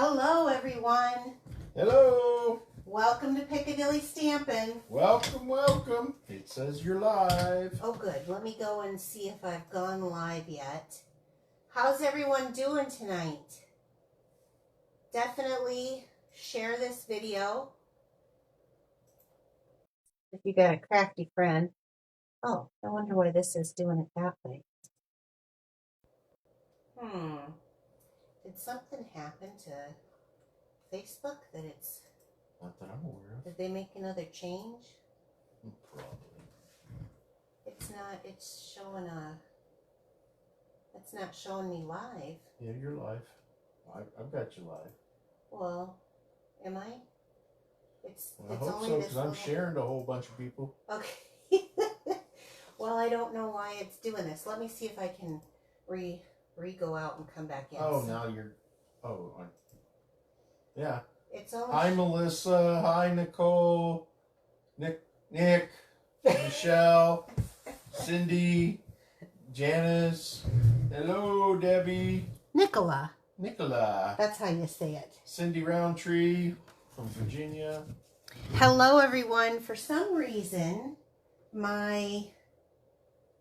Hello, everyone. Hello. Welcome to Piccadilly Stampin'. Welcome, welcome. It says you're live. Oh, good. Let me go and see if I've gone live yet. How's everyone doing tonight? Definitely share this video if you got a crafty friend. Oh, I wonder why this is doing it that way. Did something happen to Facebook that it's... Not that I'm aware of. Did they make another change? Probably. It's not, it's showing it's not showing me live. Yeah, you're live. I've got you live. Well, am I? I hope so, because I'm sharing to a whole bunch of people. Okay. Well, I don't know why it's doing this. Let me see if I can go out and come back in. Oh, now you're... yeah. It's only... Hi, Melissa. Hi, Nicole. Nick, Michelle, Cindy, Janice. Hello, Debbie. Nicola. That's how you say it. Cindy Roundtree from Virginia. Hello, everyone. For some reason, my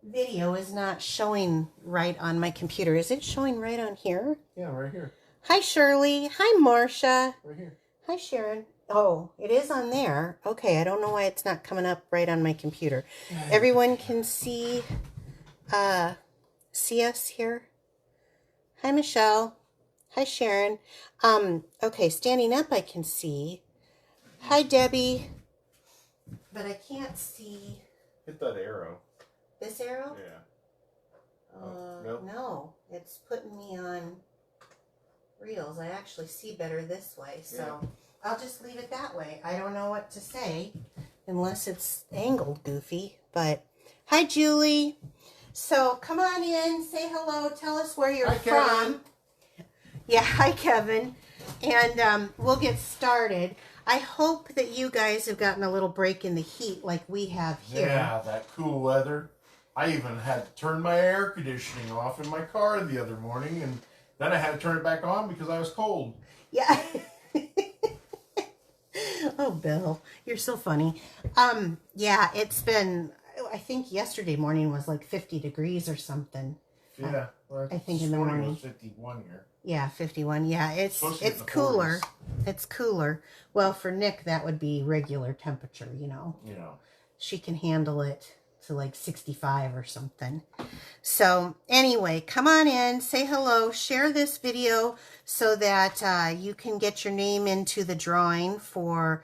video is not showing right on my computer. Is it showing right on here? Yeah, right here. Hi, Shirley. Hi, Marcia. Right here. Hi, Sharon. Oh, it is on there. Okay, I don't know why it's not coming up right on my computer. Everyone can see us here. Hi, Michelle. Hi, Sharon. Okay, standing up I can see. Hi, Debbie. But I can't see... Hit that arrow. This arrow? Yeah. Nope. No, it's putting me on reels. I actually see better this way, so yeah. I'll just leave it that way. I don't know what to say unless it's angled goofy, but hi, Julie. So come on in, say hello, tell us where you're from. Kevin. Yeah, hi, Kevin. And we'll get started. I hope that you guys have gotten a little break in the heat like we have here. Yeah, that cool weather. I even had to turn my air conditioning off in my car the other morning, and then I had to turn it back on because I was cold. Yeah. Oh, Bill, you're so funny. Yeah, it's been, I think yesterday morning was like 50 degrees or something. Yeah. Well, I think in the morning. It was 51 here. Yeah, 51. Yeah, it's cooler. 40s. It's cooler. Well, for Nick, that would be regular temperature, you know. Yeah. She can handle it to like 65 or something. So anyway, come on in, say hello, share this video so that you can get your name into the drawing for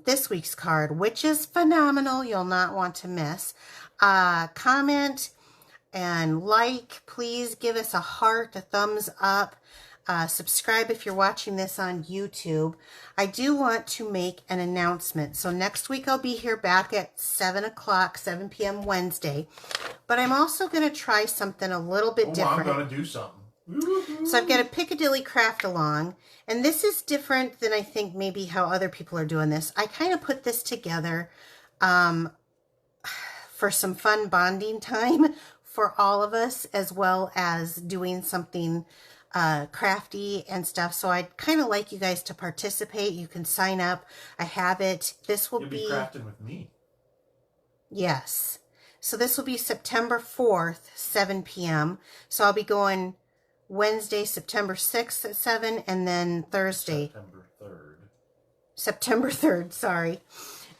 this week's card, which is phenomenal. You'll not want to miss. Comment and like. Please give us a heart, a thumbs up. Subscribe if you're watching this on YouTube. I do want to make an announcement. So next week I'll be here back at 7 o'clock, 7 p.m. Wednesday. But I'm also going to try something a little bit different. I'm going to do something. So I've got a Piccadilly craft along. And this is different than I think maybe how other people are doing this. I kind of put this together for some fun bonding time for all of us, as well as doing something crafty and stuff. So I'd kind of like you guys to participate. You can sign up. I have it. This will be crafting with me. Yes. So this will be September 4th, 7 p.m. So I'll be going Wednesday, September 6th at 7, and then Thursday. September 3rd, sorry.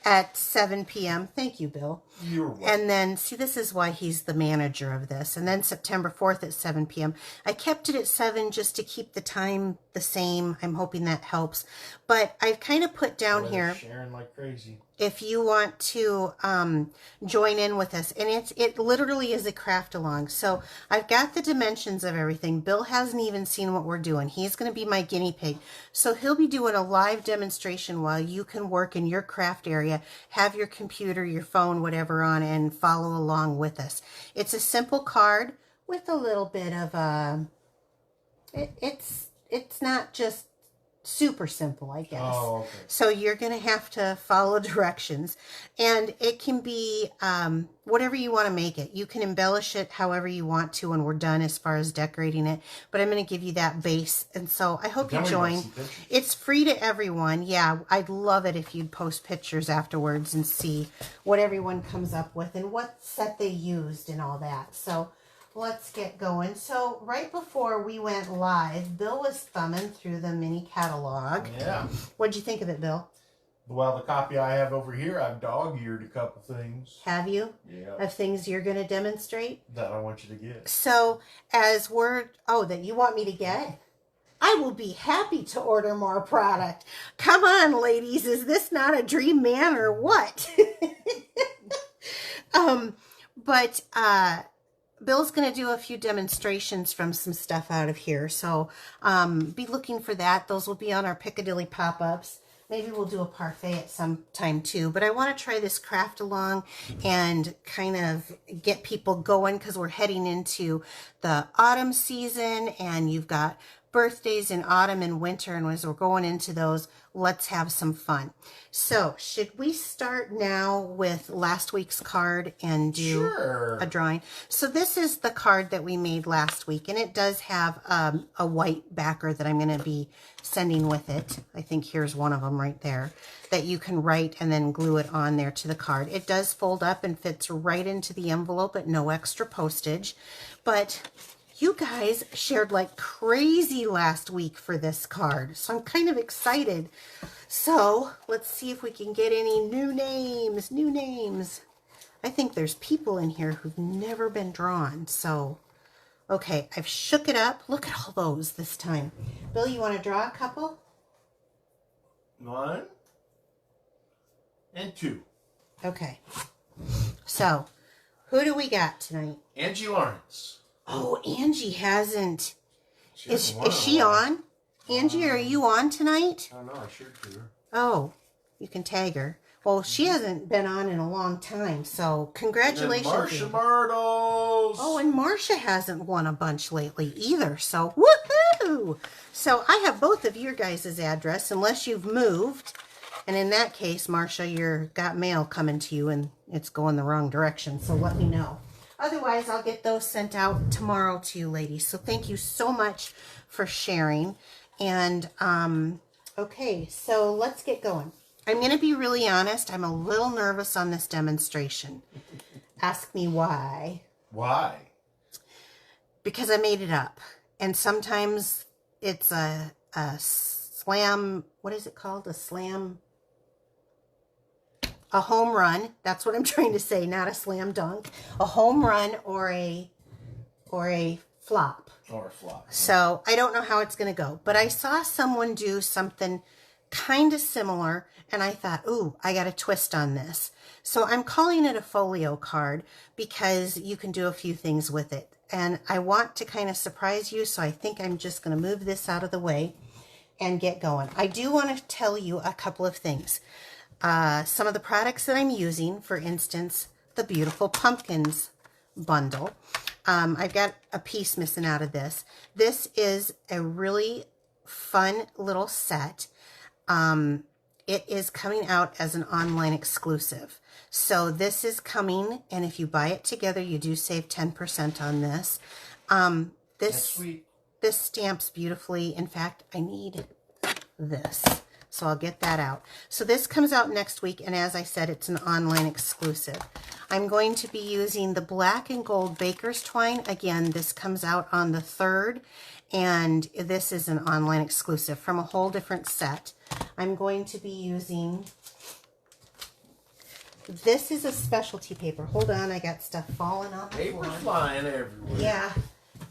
At 7 p.m. Thank you, Bill. You're welcome. And then, see, this is why he's the manager of this. And then September 4th at 7 p.m. I kept it at 7 just to keep the time the same. I'm hoping that helps. But I've kind of put down here, sharing like crazy, if you want to join in with us. And it literally is a craft along. So I've got the dimensions of everything. Bill hasn't even seen what we're doing. He's going to be my guinea pig. So he'll be doing a live demonstration while you can work in your craft area, have your computer, your phone, whatever on, and follow along with us. It's a simple card with a little bit of it's not just super simple, I guess. Oh, okay. So you're going to have to follow directions. And it can be whatever you want to make it. You can embellish it however you want to when we're done as far as decorating it. But I'm going to give you that base. And so I hope you join. It's free to everyone. Yeah, I'd love it if you'd post pictures afterwards and see what everyone comes up with and what set they used and all that. So let's get going. So right before we went live, Bill was thumbing through the mini catalog. Yeah. What'd you think of it, Bill? Well, the copy I have over here, I've dog-eared a couple things. Have you? Yeah. Of things you're going to demonstrate? That I want you to get. So as that you want me to get? I will be happy to order more product. Come on, ladies. Is this not a dream man or what? Bill's going to do a few demonstrations from some stuff out of here. So be looking for that. Those will be on our Piccadilly pop-ups. Maybe we'll do a parfait at some time too. But I want to try this craft along and kind of get people going because we're heading into the autumn season and you've got birthdays in autumn and winter. And as we're going into those, let's have some fun. So should we start now with last week's card and do a drawing? So this is the card that we made last week, and it does have a white backer that I'm going to be sending with it. I think here's one of them right there that you can write and then glue it on there to the card. It does fold up and fits right into the envelope at no extra postage, but you guys shared like crazy last week for this card, so I'm kind of excited. So let's see if we can get any new names. I think there's people in here who've never been drawn. So, okay, I've shook it up. Look at all those this time. Bill, you want to draw a couple? 1 and 2. Okay. So, who do we got tonight? Angie Lawrence. Oh, Angie hasn't. Is she on? Angie, are you on tonight? I don't know. I shared to her. Oh, you can tag her. Well, she hasn't been on in a long time, so congratulations. And Marcia Bartles. Oh, and Marcia hasn't won a bunch lately either, so woohoo! So I have both of your guys' address, unless you've moved. And in that case, Marcia, you've got mail coming to you, and it's going the wrong direction, so let me know. Otherwise, I'll get those sent out tomorrow to you ladies. So thank you so much for sharing. And, okay, so let's get going. I'm going to be really honest. I'm a little nervous on this demonstration. Ask me why. Why? Because I made it up. And sometimes it's a slam, what is it called? A home run. That's what I'm trying to say, not a slam dunk. A home run or a flop. Or a flop. So I don't know how it's going to go. But I saw someone do something kind of similar, and I thought, ooh, I got a twist on this. So I'm calling it a folio card because you can do a few things with it. And I want to kind of surprise you, so I think I'm just going to move this out of the way and get going. I do want to tell you a couple of things. Some of the products that I'm using, for instance, the Beautiful Pumpkins bundle. I've got a piece missing out of this. This is a really fun little set. It is coming out as an online exclusive. So this is coming, and if you buy it together, you do save 10% on this. That's sweet. This stamps beautifully. In fact, I need this. So I'll get that out. So this comes out next week, and as I said, it's an online exclusive. I'm going to be using the black and gold baker's twine. Again, this comes out on the 3rd, and this is an online exclusive from a whole different set. I'm going to be using, this is a specialty paper. Hold on, I got stuff falling off the floor. Paper flying everywhere. Yeah,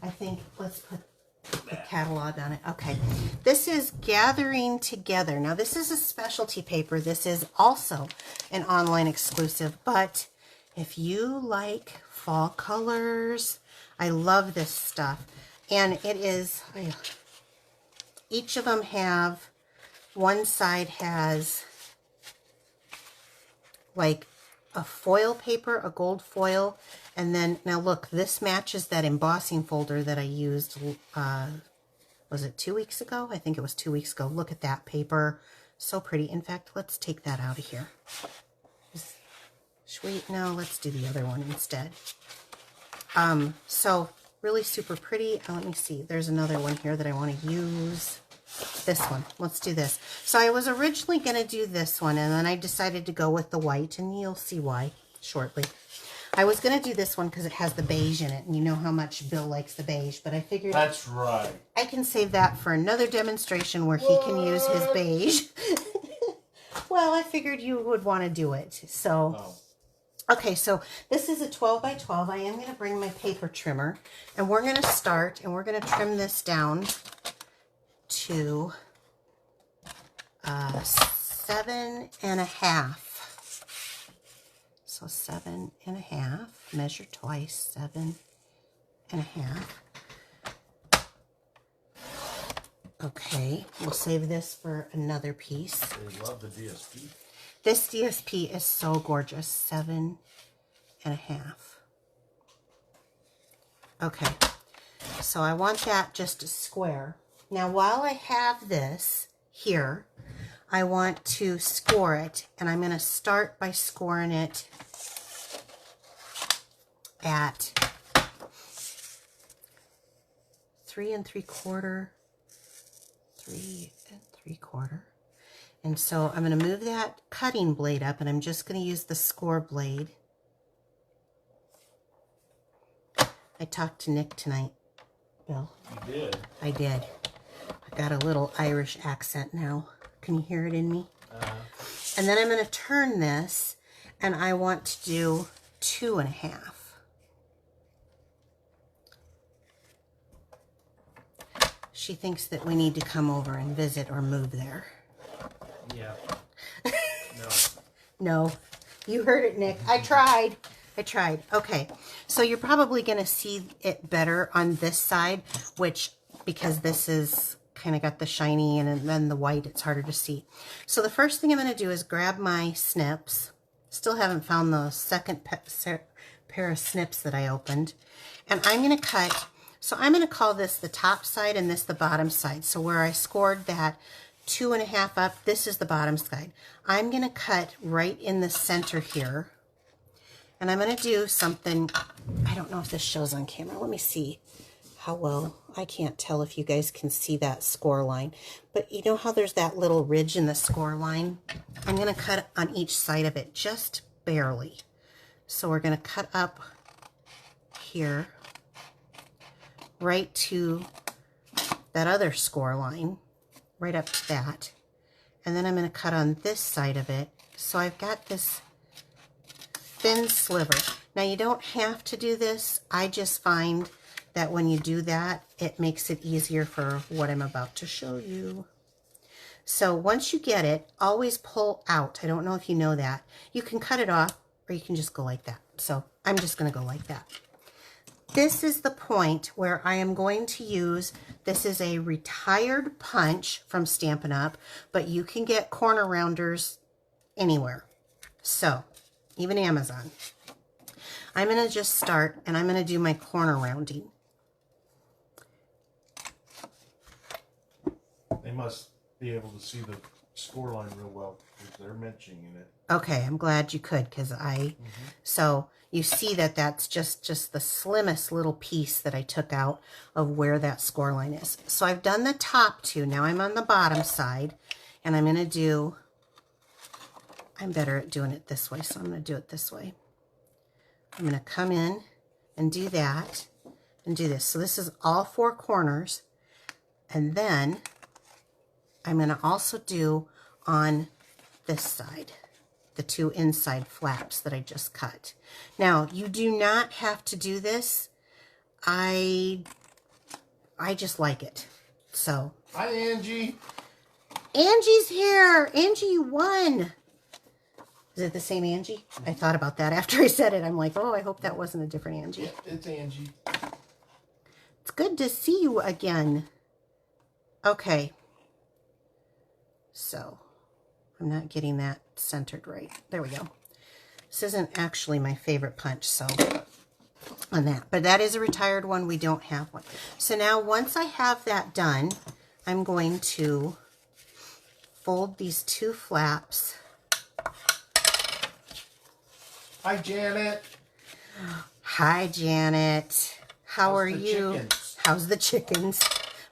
I think, let's put the catalog on it. Okay, this is Gathering Together. Now, this is a specialty paper. This is also an online exclusive, but if you like fall colors, I love this stuff. And it is, each of them have, one side has like a foil paper, a gold foil, and then, now look, this matches that embossing folder that I used was it 2 weeks ago? I think it was 2 weeks ago. Look at that paper. So pretty. In fact, let's take that out of here. Sweet. No, let's do the other one instead. So really super pretty. Let me see. There's another one here that I want to use. This one. Let's do this. So I was originally going to do this one, and then I decided to go with the white, and you'll see why shortly. I was going to do this one because it has the beige in it, and you know how much Bill likes the beige, but I figured... That's right. I can save that for another demonstration where he can use his beige. Well, I figured you would want to do it, so... Oh. Okay, so this is a 12 by 12. I am going to bring my paper trimmer, and we're going to start, and we're going to trim this down to 7.5. So 7.5, measure twice, 7.5. Okay, we'll save this for another piece. They love the DSP. This DSP is so gorgeous, 7.5. Okay, so I want that just a square. Now, while I have this here, I want to score it, and I'm going to start by scoring it at 3 3/4, 3 3/4. And so I'm going to move that cutting blade up, and I'm just going to use the score blade. I talked to Nick tonight, Bill. You did? I did. I got a little Irish accent now. Can you hear it in me? And then I'm going to turn this, and I want to do 2.5. She thinks that we need to come over and visit or move there. Yeah. No. No. You heard it, Nick. I tried. Okay. So you're probably going to see it better on this side, which, because this is kind of got the shiny and then the white, it's harder to see. So the first thing I'm going to do is grab my snips. Still haven't found the second pair of snips that I opened. And I'm going to cut, so I'm going to call this the top side and this the bottom side. So where I scored that 2.5 up, this is the bottom side. I'm going to cut right in the center here. And I'm going to do something, I don't know if this shows on camera. Let me see how well. I can't tell if you guys can see that score line. But you know how there's that little ridge in the score line? I'm going to cut on each side of it, just barely. So we're going to cut up here, right to that other score line, right up to that. And then I'm going to cut on this side of it. So I've got this thin sliver. Now you don't have to do this. I just find that when you do that, it makes it easier for what I'm about to show you. So once you get it, always pull out. I don't know if you know that. You can cut it off, or you can just go like that. So I'm just going to go like that. This is the point where I am going to use, this is a retired punch from Stampin' Up, but you can get corner rounders anywhere. So, even Amazon. I'm going to just start, and I'm going to do my corner rounding. They must be able to see the score line real well because they're mentioning it. Okay, I'm glad you could, because so you see that that's just the slimmest little piece that I took out of where that score line is. So I've done the top two. Now I'm on the bottom side, and I'm going to do, I'm better at doing it this way, so I'm going to do it this way. I'm going to come in and do that and do this. So this is all four corners, and then I'm going to also do on this side the two inside flaps that I just cut. Now, you do not have to do this. I just like it. So, hi, Angie. Angie's here. Angie, you won. Is it the same Angie? I thought about that after I said it. I'm like, oh, I hope that wasn't a different Angie. Yep, it's Angie. It's good to see you again. Okay. So, I'm not getting that centered right. There we go. This isn't actually my favorite punch, so on that. But that is a retired one. We don't have one. So now once I have that done, I'm going to fold these 2 flaps. Hi, Janet. Hi, Janet. How are you? Chickens? How's the chickens?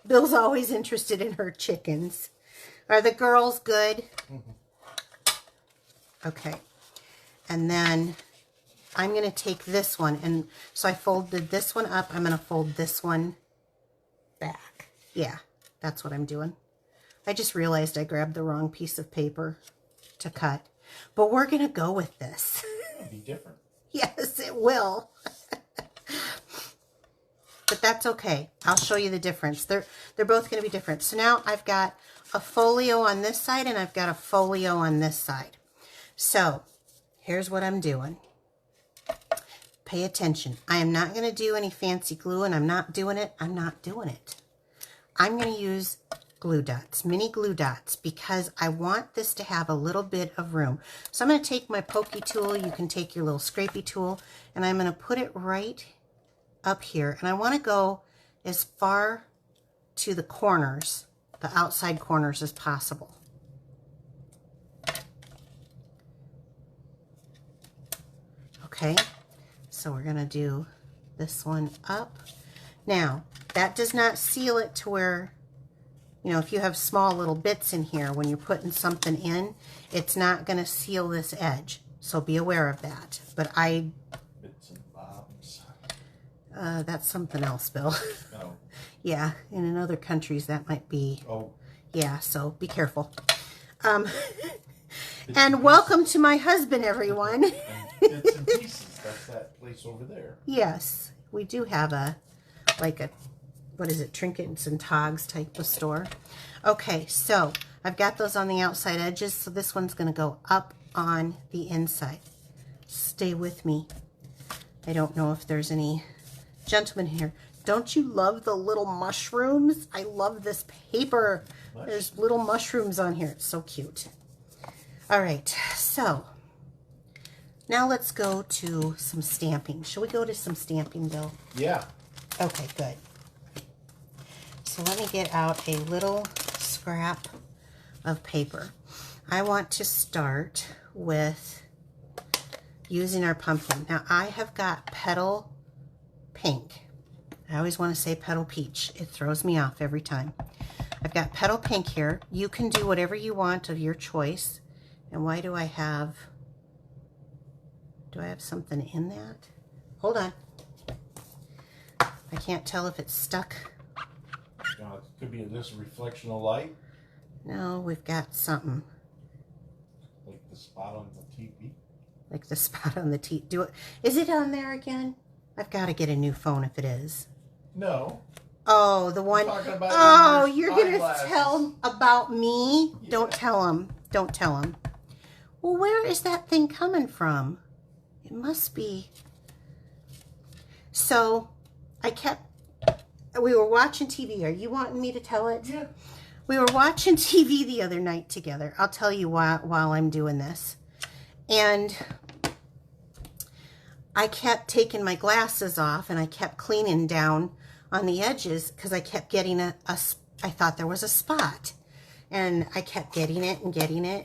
Bill's always interested in her chickens. Are the girls good? Okay. And then I'm going to take this one. And so I folded this one up. I'm going to fold this one back. Yeah, that's what I'm doing. I just realized I grabbed the wrong piece of paper to cut. But we're going to go with this. It'll be different. Yes, it will. But that's okay. I'll show you the difference. They're both going to be different. So now I've got a folio on this side and I've got a folio on this side. So here's what I'm doing. Pay attention. I am not going to do any fancy glue, and I'm not doing it. I'm not doing it. I'm going to use glue dots, mini glue dots, because I want this to have a little bit of room. So I'm going to take my pokey tool. You can take your little scrapey tool, and I'm going to put it right up here. And I want to go as far to the corners, the outside corners, as possible. Okay, so we're going to do this one up. Now, that does not seal it to where, you know, if you have small little bits in here, when you're putting something in, it's not going to seal this edge. So be aware of that. But Bits and bobs. that's something else, Bill. Oh. Yeah, and in other countries that might be. Oh. Yeah, so be careful. And welcome to my husband, everyone. And bits and pieces. That's that place over there. Yes, we do have like a, what is it, trinkets and togs type of store. Okay, so I've got those on the outside edges, so this one's going to go up on the inside. Stay with me. I don't know if there's any gentlemen here. Don't you love the little mushrooms? I love this paper. There's little mushrooms on here. It's so cute. All right, so now let's go to some stamping. Shall we go to some stamping, Bill? Yeah. Okay, good. So let me get out a little scrap of paper. I want to start with using our pumpkin. Now I have got petal pink. I always want to say petal peach. It throws me off every time. I've got petal pink here. You can do whatever you want of your choice. And why do I have something in that? Hold on. I can't tell if it's stuck. It could be this reflection of light. No, we've got something. Like the spot on the TV. Like the spot on the TV. Is it on there again? I've got to get a new phone if it is. No. Oh, the one. About Oh, you're going to tell about me? Yeah. Don't tell him. Don't tell him. Well, where is that thing coming from? It must be. So, we were watching TV. Are you wanting me to tell it? Yeah. We were watching TV the other night together. I'll tell you while I'm doing this. And I kept taking my glasses off and I kept cleaning down on the edges because I kept getting I thought there was a spot. And I kept getting it.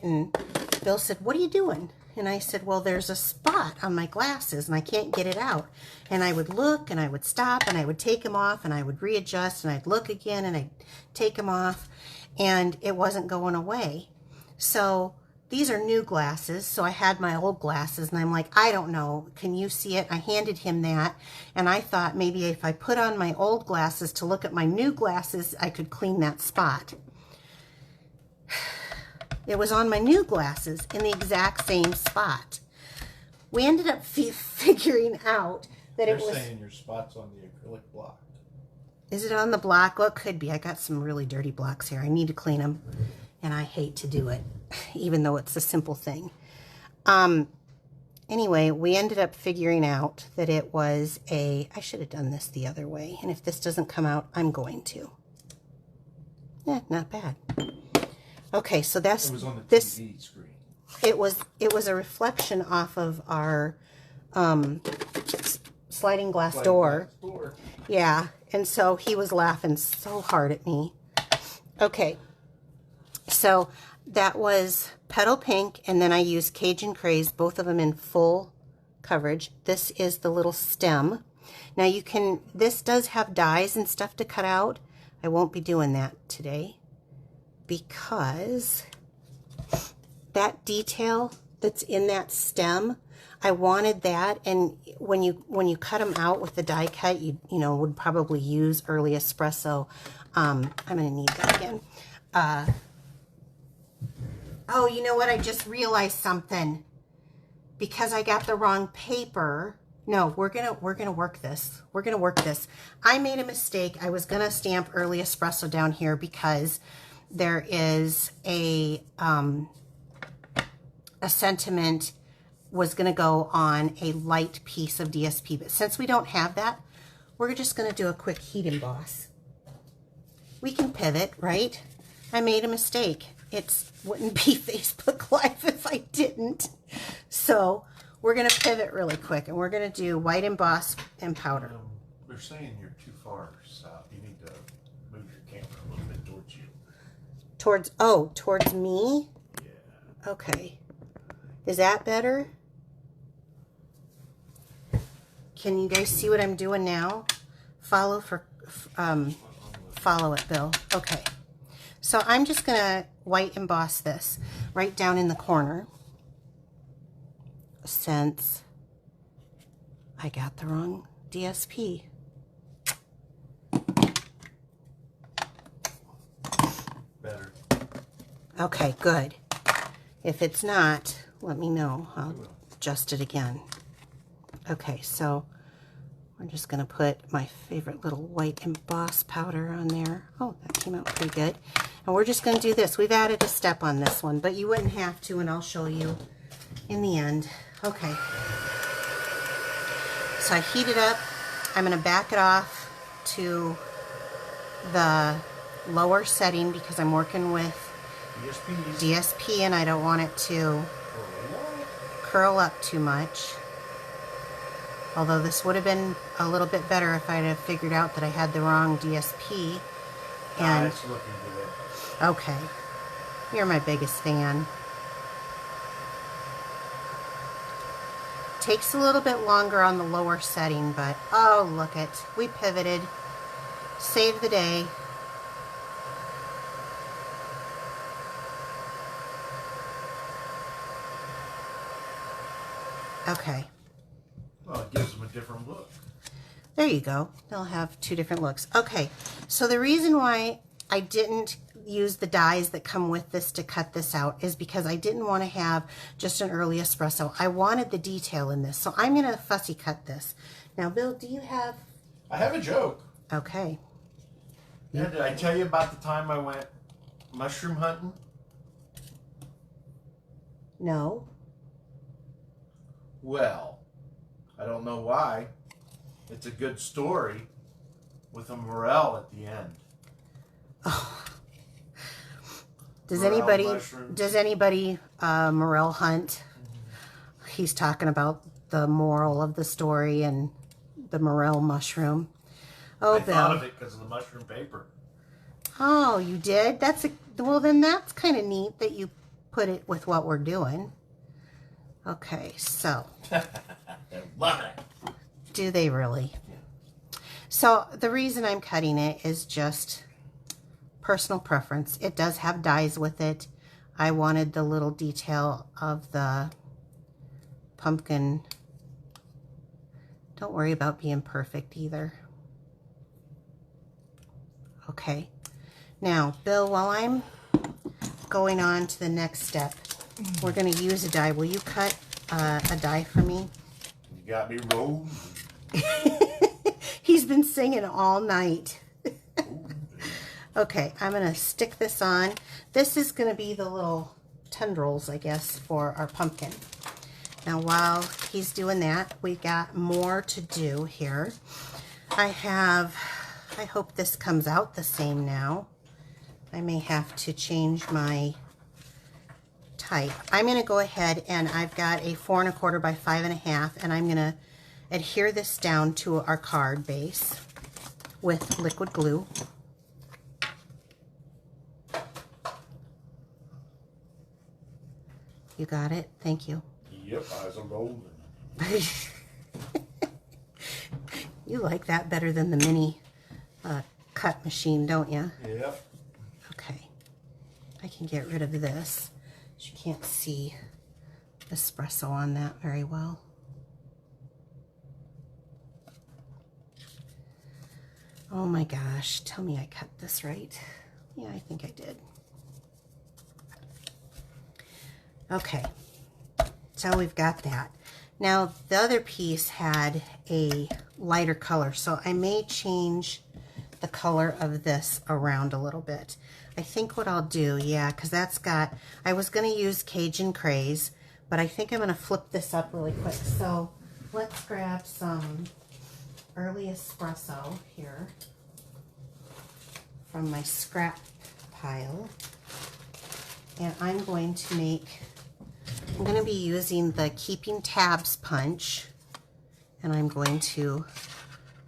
And Bill said, "What are you doing?" And I said, "Well, there's a spot on my glasses and I can't get it out." And I would look and I would stop and I would take them off and I would readjust and I'd look again and I'd take them off and it wasn't going away. So these are new glasses. So I had my old glasses and I'm like, I don't know. Can you see it? I handed him that. And I thought maybe if I put on my old glasses to look at my new glasses, I could clean that spot. It was on my new glasses in the exact same spot. We ended up figuring out that it was... They're saying your spot's on the acrylic block. Is it on the block? Well, it could be. I got some really dirty blocks here. I need to clean them, and I hate to do it, even though it's a simple thing. Anyway, we ended up figuring out that it was I should have done this the other way, and if this doesn't come out, I'm going to. Yeah, not bad. Okay, so that's it was on the TV screen. It was a reflection off of our sliding glass Sliding door. glass door. Yeah, and so he was laughing so hard at me. Okay, so that was Petal Pink, and then I used Cajun Craze, both of them in full coverage. This is the little stem. Now you can, this does have dies and stuff to cut out. I won't be doing that today because that detail that's in that stem, I wanted that, and when you cut them out with the die cut, you know, would probably use early espresso. I'm gonna need that again. Oh, you know what? I just realized something. Because I got the wrong paper. No, we're gonna work this. We're gonna work this. I made a mistake. I was gonna stamp early espresso down here because there is a sentiment was gonna go on a light piece of DSP, but since we don't have that, we're just gonna do a quick heat emboss. We can pivot, right? I made a mistake. It wouldn't be Facebook Live if I didn't. So we're going to pivot really quick, and we're going to do white emboss and powder. They're saying you're too far south. You need to move your camera a little bit towards you. Towards me? Yeah. Okay. Is that better? Can you guys see what I'm doing now? Follow it, Bill. Okay. So I'm just going to white emboss this right down in the corner, since I got the wrong DSP. Better. Okay, good. If it's not, let me know. I'll adjust it again. Okay, so we're just going to put my favorite little white emboss powder on there. Oh, that came out pretty good. And we're just going to do this. We've added a step on this one, but you wouldn't have to, and I'll show you in the end. Okay. So I heat it up. I'm going to back it off to the lower setting because I'm working with DSP and I don't want it to curl up too much. Although this would have been a little bit better if I'd have figured out that I had the wrong DSP. And it's looking good. Okay, you're my biggest fan. Takes a little bit longer on the lower setting, but oh, look it. We pivoted. Save the day. Okay. Well, it gives them a different look. There you go. They'll have two different looks. Okay, so the reason why I didn't use the dies that come with this to cut this out is because I didn't want to have just an early espresso. I wanted the detail in this, so I'm going to fussy cut this. Now, Bill, do you have... I have a joke. Okay. Yeah, did I tell you about the time I went mushroom hunting? No. Well, I don't know why. It's a good story with a morel at the end. Oh. Does Morel anybody morel hunt? He's talking about the moral of the story and the morel mushroom. Oh, I Bill. thought of it because of the mushroom paper. Oh, you did? Well, then that's kind of neat that you put it with what we're doing. Okay, so. I love it. Do they really? Yeah. So the reason I'm cutting it is just personal preference. It does have dies with it. I wanted the little detail of the pumpkin. Don't worry about being perfect either. Okay. Now, Bill, while I'm going on to the next step, we're going to use a die. Will you cut a die for me? You got me rolled. He's been singing all night. Okay, I'm going to stick this on. This is going to be the little tendrils, I guess, for our pumpkin. Now, while he's doing that, we got more to do here. I hope this comes out the same now. I may have to change my type. I'm going to go ahead and I've got a 4 1/4 by 5 1/2, and I'm going to adhere this down to our card base with liquid glue. You got it? Thank you. Yep, eyes are golden. You like that better than the mini cut machine, don't you? Yep. Okay. I can get rid of this. You can't see espresso on that very well. Oh my gosh, tell me I cut this right. Yeah, I think I did. Okay, so we've got that. Now the other piece had a lighter color, so I may change the color of this around a little bit. I think what I'll do, yeah, because that's got, I was going to use Cajun Craze, but I think I'm going to flip this up really quick. So let's grab some early espresso here from my scrap pile. And I'm going to be using the Keeping Tabs punch, and I'm going to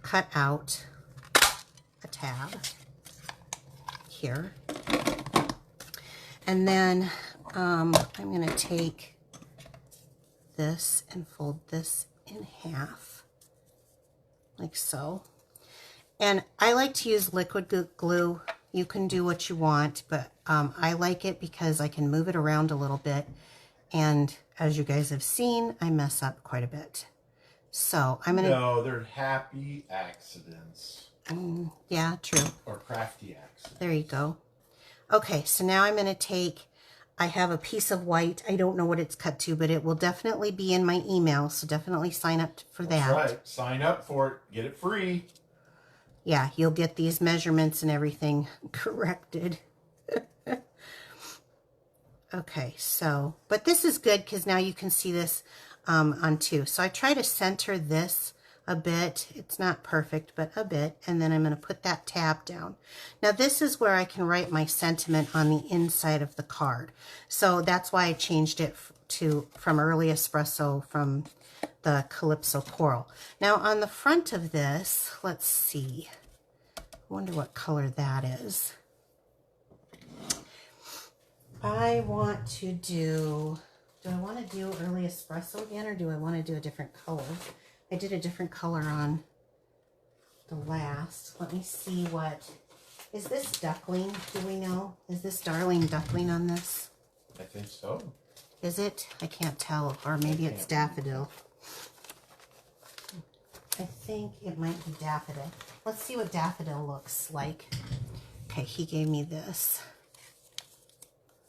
cut out a tab here. And then I'm going to take this and fold this in half, like so. And I like to use liquid glue. You can do what you want, but I like it because I can move it around a little bit. And as you guys have seen, I mess up quite a bit. So I'm going to... No, they're happy accidents. Yeah, true. Or crafty accidents. There you go. Okay, so now I'm going to take, I have a piece of white. I don't know what it's cut to, but it will definitely be in my email, so definitely sign up for that. That's right. Sign up for it. Get it free. Yeah, you'll get these measurements and everything corrected. Okay, so, but this is good because now you can see this on two. So I try to center this a bit. It's not perfect, but a bit. And then I'm going to put that tab down. Now this is where I can write my sentiment on the inside of the card. So that's why I changed it from Early Espresso from the Calypso Coral. Now on the front of this, let's see. I wonder what color that is. I want to do I want to do Early Espresso again, or do I want to do a different color? I did a different color on the last. Let me see what, is this Duckling? Do we know? Is this Darling Duckling on this? I think so. Is it? I can't tell. Or maybe it's Daffodil. I think it might be Daffodil. Let's see what Daffodil looks like. Okay, he gave me this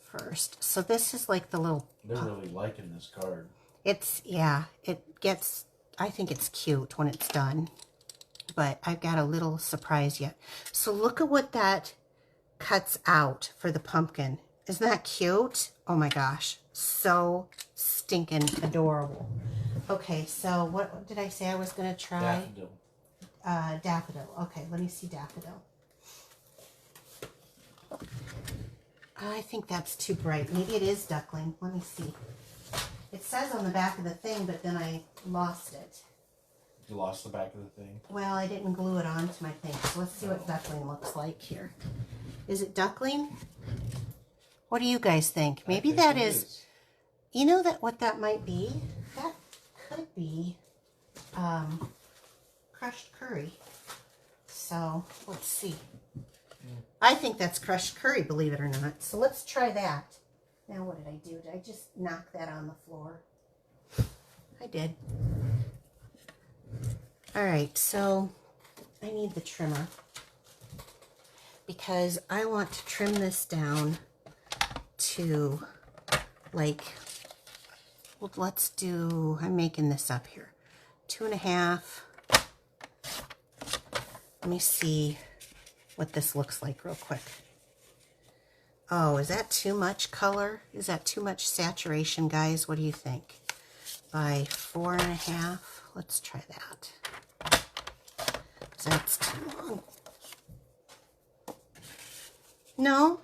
first. So this is like the little... They're really liking this card. It's, yeah, it gets... I think it's cute when it's done. But I've got a little surprise yet. So look at what that cuts out for the pumpkin. Isn't that cute? Oh my gosh. So stinking adorable. Okay, so what did I say I was going to try? Daffodil. Daffodil. Okay, let me see Daffodil. I think that's too bright. Maybe it is Duckling. Let me see. It says on the back of the thing, but then I lost it. You lost the back of the thing? Well, I didn't glue it onto my thing. So let's see what Duckling looks like here. Is it Duckling? What do you guys think? Maybe that is... You know that what that might be? That could be crushed curry. So let's see. I think that's crushed curry, believe it or not. So let's try that. Now what did I do? Did I just knock that on the floor? I did. All right, so I need the trimmer because I want to trim this down to like, well, let's do, I'm making this up here, 2.5. Let me see what this looks like real quick. Oh, is that too much color? Is that too much saturation, guys? What do you think? By 4.5, let's try that. That's too long. No,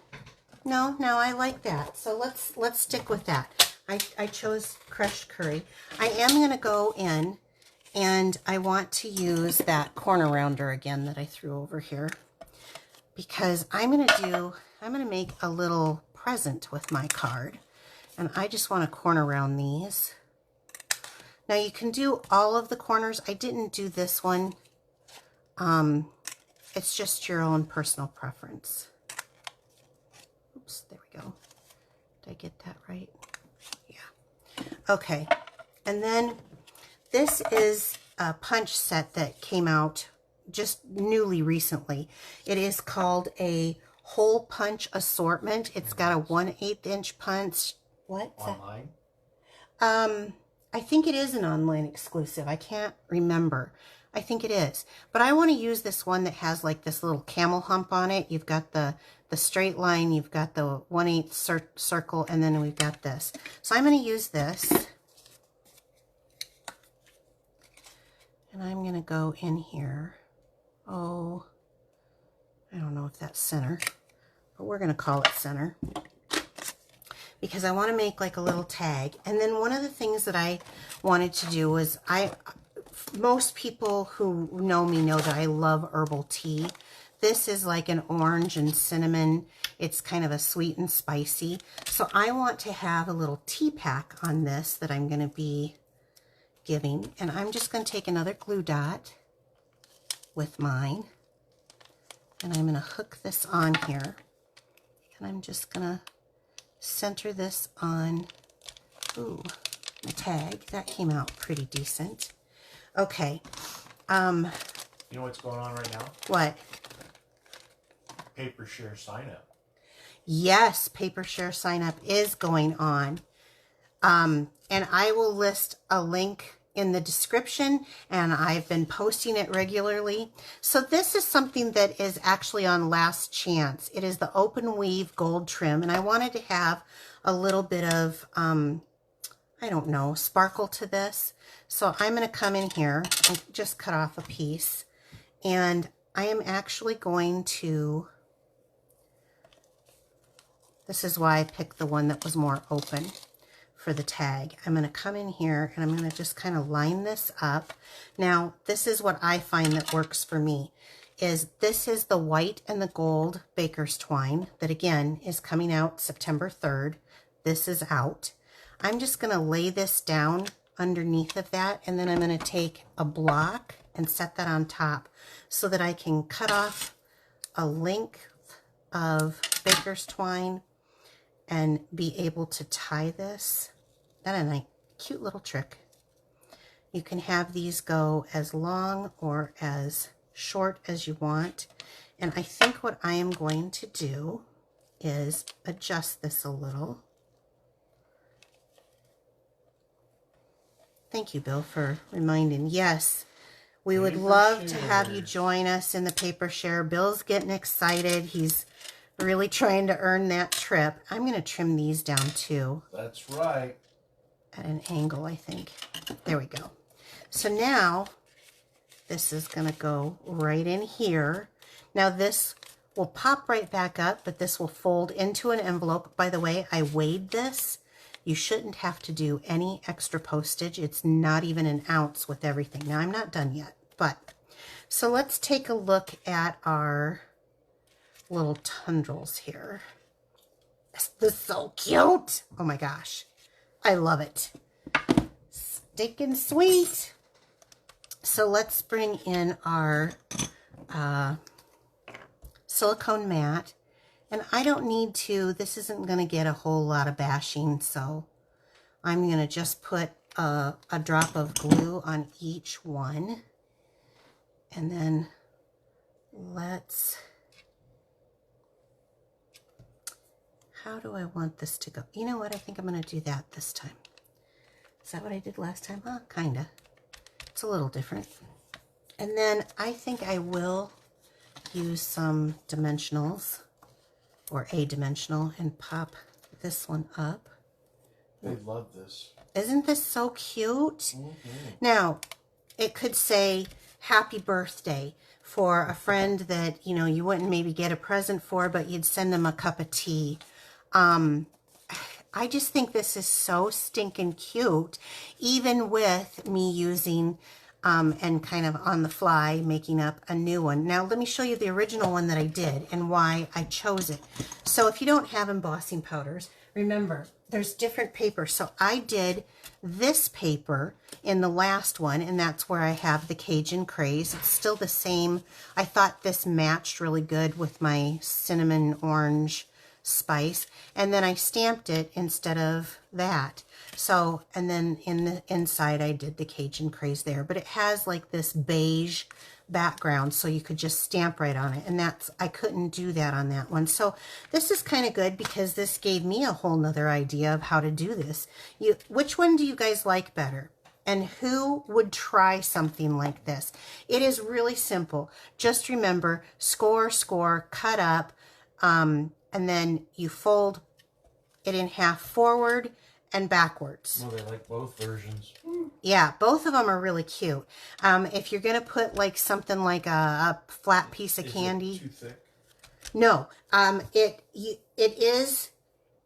I like that. So let's stick with that. I chose crushed curry. I am going to go in And I want to use that corner rounder again that I threw over here, because I'm going to make a little present with my card. And I just want to corner round these. Now you can do all of the corners. I didn't do this one. It's just your own personal preference. Oops, there we go. Did I get that right? Yeah. Okay. And then this is a punch set that came out just newly recently. It is called a hole punch assortment. It's got a 1/8 inch punch. What? Online? I think it is an online exclusive. I can't remember. I think it is. But I want to use this one that has like this little camel hump on it. You've got the straight line, you've got the 1/8 circle, and then we've got this. So I'm going to use this. And I'm going to go in here. Oh, I don't know if that's center, but we're going to call it center, because I want to make like a little tag. And then one of the things that I wanted to do was, most people who know me know that I love herbal tea. This is like an orange and cinnamon. It's kind of a sweet and spicy. So I want to have a little tea pack on this that I'm going to be giving. And I'm just going to take another glue dot with mine. And I'm going to hook this on here. And I'm just going to center this on, ooh, my tag. That came out pretty decent. Okay. You know what's going on right now? What? Paper share sign up. Yes, paper share sign up is going on. And I will list a link in the description, and I've been posting it regularly. So this is something that is actually on last chance. It is the open weave gold trim, and I wanted to have a little bit of, I don't know, sparkle to this. So I'm going to come in here and just cut off a piece, and I am actually going to, this is why I picked the one that was more open for the tag. I'm going to come in here and I'm going to just kind of line this up. Now, this is what I find that works for me, is this is the white and the gold baker's twine that again is coming out September 3rd. This is out. I'm just going to lay this down underneath of that, and then I'm going to take a block and set that on top so that I can cut off a length of baker's twine and be able to tie this. That is a cute little trick. You can have these go as long or as short as you want. And I think what I am going to do is adjust this a little. Thank you, Bill, for reminding. Yes, we would love to have you join us in the paper share. Bill's getting excited. He's really trying to earn that trip. I'm going to trim these down too. That's right. At an angle, I think. There we go. So now this is going to go right in here. Now this will pop right back up, but this will fold into an envelope. By the way, I weighed this. You shouldn't have to do any extra postage. It's not even an ounce with everything. Now I'm not done yet, but so let's take a look at our little tendrils here. This is so cute. Oh my gosh. I love it. Stinking sweet. So let's bring in our silicone mat. And I don't need to, this isn't going to get a whole lot of bashing, so I'm going to just put a drop of glue on each one. And then let's, how do I want this to go? You know what? I think I'm going to do that this time. Is that what I did last time? Huh? Kind of. It's a little different. And then I think I will use some dimensionals or a dimensional and pop this one up. They love this. Isn't this so cute? Mm-hmm. Now, it could say happy birthday for a friend that, you know, you wouldn't maybe get a present for, but you'd send them a cup of tea. I just think this is so stinking cute, even with me using and kind of on the fly making up a new one. Now let me show you the original one that I did and why I chose it. So if you don't have embossing powders, remember there's different paper. So I did this paper in the last one, and that's where I have the Cajun Craze. It's still the same. I thought this matched really good with my cinnamon orange spice, and then I stamped it instead of that. So, and then in the inside I did the Cajun Craze there, but it has like this beige background, so you could just stamp right on it, and that's, I couldn't do that on that one. So this is kind of good because this gave me a whole nother idea of how to do this. Which one do you guys like better? And who would try something like this? It is really simple. Just remember, score, cut up, and then you fold it in half forward and backwards. Well, they like both versions. Yeah, both of them are really cute. If you're going to put like something like a flat piece of candy. Is it too thick? No, it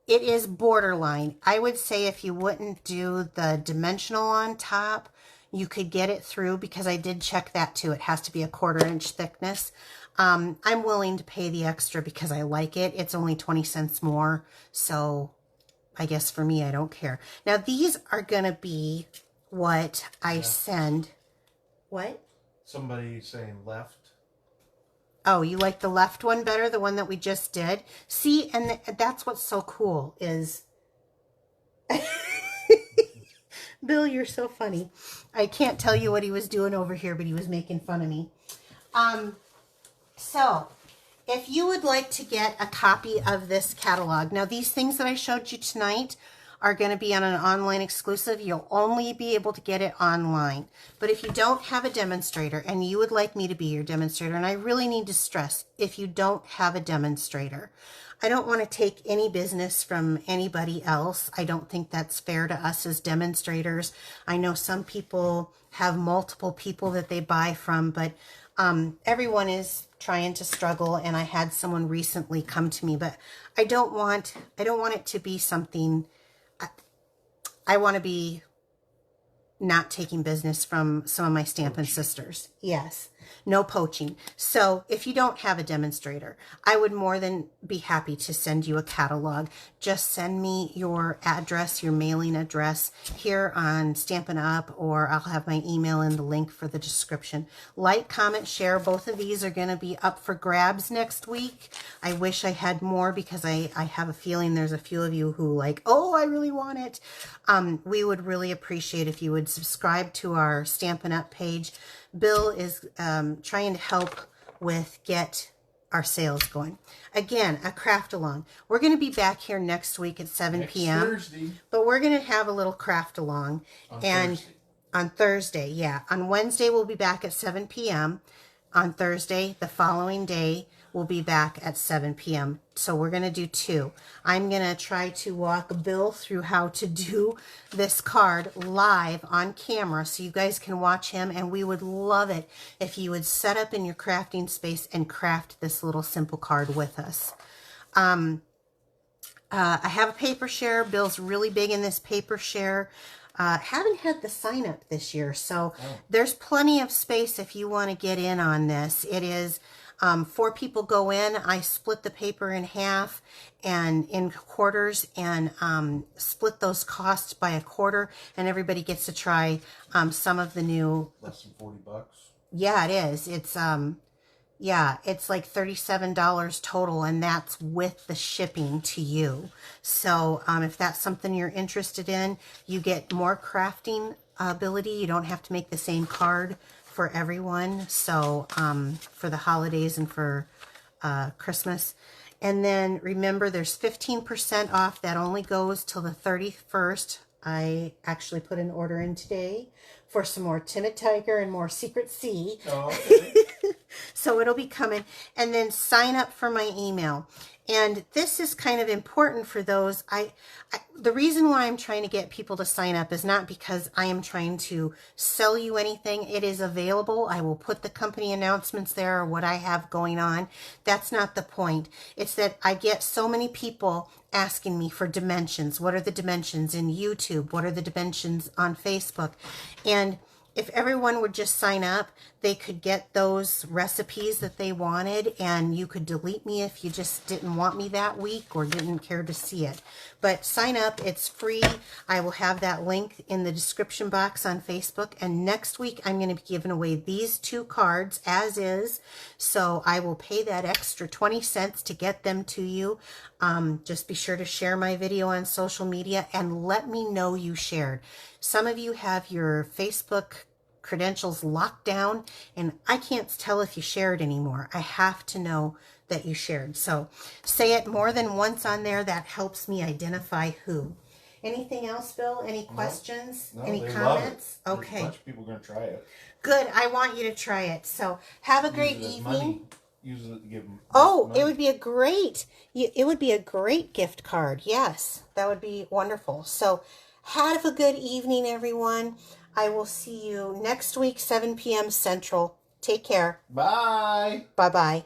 is borderline. I would say if you wouldn't do the dimensional on top, you could get it through, because I did check that too. It has to be a 1/4 inch thickness. I'm willing to pay the extra because I like it. It's only 20 cents more, so I guess for me, I don't care. Now, these are going to be what I send. What? Somebody saying left. Oh, you like the left one better, the one that we just did? See, and that's what's so cool is... Bill, you're so funny. I can't tell you what he was doing over here, but he was making fun of me. So, if you would like to get a copy of this catalog, now these things that I showed you tonight are going to be on an online exclusive. You'll only be able to get it online. But if you don't have a demonstrator and you would like me to be your demonstrator, and I really need to stress, if you don't have a demonstrator, I don't want to take any business from anybody else. I don't think that's fair to us as demonstrators. I know some people have multiple people that they buy from, but everyone is trying to struggle, and I had someone recently come to me, but I don't want it to be something. I want to be not taking business from some of my Stampin' sisters. Yes, no poaching. So if you don't have a demonstrator, I would more than be happy to send you a catalog. Just send me your address, your mailing address here on Stampin' Up, or I'll have my email in the link for the description. Like, comment, share. Both of these are going to be up for grabs next week. I wish I had more, because I have a feeling there's a few of you who like, oh, I really want it. We would really appreciate if you would subscribe to our Stampin' Up page. Bill is trying to help with get our sales going. Again, a craft along. We're going to be back here next week at 7 p.m. Thursday. But we're going to have a little craft along. On Thursday, yeah. On Wednesday, we'll be back at 7 p.m. On Thursday, the following day, we'll be back at 7 p.m. So we're going to do 2. I'm going to try to walk Bill through how to do this card live on camera so you guys can watch him, and we would love it if you would set up in your crafting space and craft this little simple card with us. I have a paper share. Bill's really big in this paper share. Haven't had the sign up this year, so there's plenty of space if you want to get in on this. It is 4 people go in. I split the paper in half and in quarters, and split those costs by 1/4, and everybody gets to try some of the new. Less than $40. Yeah, it is. It's yeah, it's like $37 total, and that's with the shipping to you. So if that's something you're interested in, you get more crafting ability. You don't have to make the same card for everyone. So for the holidays and for Christmas. And then remember, there's 15% off. That only goes till the 31st. I actually put an order in today for some more Timid Tiger and more Secret Sea. Oh, okay. So it'll be coming. And then sign up for my email. And this is kind of important for those. The reason why I'm trying to get people to sign up is not because I am trying to sell you anything. It is available. I will put the company announcements there or what I have going on. That's not the point. It's that I get so many people asking me for dimensions. What are the dimensions in YouTube? What are the dimensions on Facebook? And if everyone would just sign up, they could get those recipes that they wanted, and you could delete me if you just didn't want me that week or didn't care to see it. But sign up, it's free. I will have that link in the description box on Facebook, and next week I'm going to be giving away these 2 cards as is, so I will pay that extra 20 cents to get them to you. Just be sure to share my video on social media and let me know you shared. Some of you have your Facebook credentials locked down, and I can't tell if you shared anymore. I have to know that you shared. So say it more than once on there. That helps me identify who. Anything else, Bill? Any questions? No, Any they comments? love it. There's Okay. a bunch of people going to try it. Good. I want you to try it. So have a great Use it as evening. money. Use it to give them Oh, it would be a great gift card. Yes, that would be wonderful. So have a good evening, everyone. I will see you next week, 7 p.m. Central. Take care. Bye. Bye-bye.